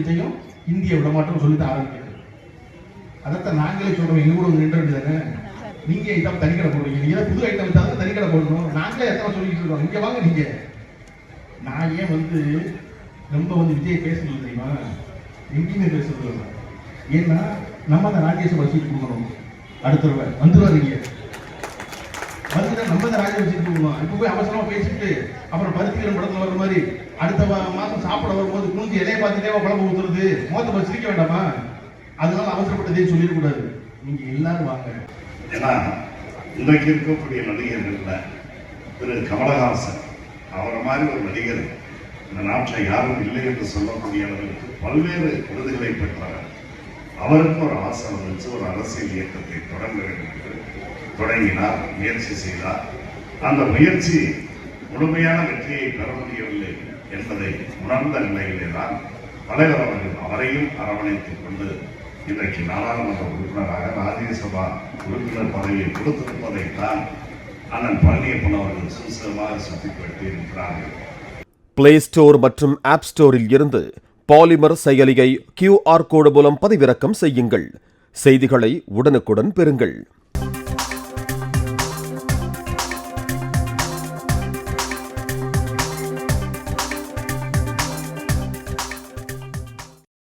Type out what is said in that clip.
விஜயம் இந்திய விடமாற்றம் சொல்லிட்டு ஆரம்பிக்கிறது. அதைத்தான் நாங்களே சொல்றோம். எங்க கூட ஒரு இன்டர்வியூ தானே, நீங்க ஐட்டம் தனிக்கடை போடுறீங்க, நீங்க புது ஐட்டம் வித்தாலும் தனிக்கடை போடணும். நாங்களே எத்தனை சொல்லிட்டு இருக்கோம், இங்க வாங்க நீங்க. நான் ஏன் ரொம்ப விஜய் பேசுறது தெரியுமா, எங்கேயுமே பேசுறது இல்லை. ஏன்னா நம்ம அந்த ராஜேஷ் வசூல் கொடுக்கணும். அடுத்த வந்துருவாருங்க வந்து நம்ம தான் ராஜேஷ் வசூல் கொடுக்கணும். இப்போ போய் அவசரமா பேசிட்டு அப்புறம் பருத்திக்கிற படத்துல வர மாதிரி அடுத்த மாதம் சாப்பிட வரும்போது குஞ்சு இலையை பார்த்துட்டே குழம்பு ஊத்துறது, மோத்த சிரிக்க வேண்டாமா? அதனால அவசரப்பட்டதே சொல்லிடக்கூடாது. நீங்க எல்லாரும் வாங்க. ஏன்னா இன்றைக்கு இருக்கக்கூடிய நடிகர்கள்ல திரு கமலஹாசன் அவரை மாதிரி ஒரு நடிகர் இந்த நாட்டில் யாரும் இல்லை என்று சொல்லக்கூடிய அளவிற்கு பல்வேறு விருதுகளை பெற்றவர். அவருக்கும் ஒரு ஆசை வந்துச்சு, ஒரு அரசியல் இயக்கத்தை தொடங்க வேண்டும் என்று தொடங்கினார், முயற்சி செய்தார். அந்த முயற்சி முழுமையான வெற்றியை பெற முடியவில்லை என்பதை உணர்ந்த நிலையிலே தான் தலைவர் அவர்கள் அவரையும் அரவணைத்துக் கொண்டு இன்றைக்கு நாடாளுமன்ற உறுப்பினராக ராஜ்யசபா உறுப்பினர் பதவியை கொடுத்திருப்பதைத்தான் அண்ணன் பழனியப்பன் அவர்கள் சுசமாக சுட்டிக்காட்டி இருக்கிறார்கள். பிளே ஸ்டோர் மற்றும் ஆப் ஸ்டோரில் இருந்து பாலிமர் செயலியை QR கோடு மூலம் பதிவிறக்கம் செய்யுங்கள். செய்திகளை உடனுக்குடன் பெறுங்கள்.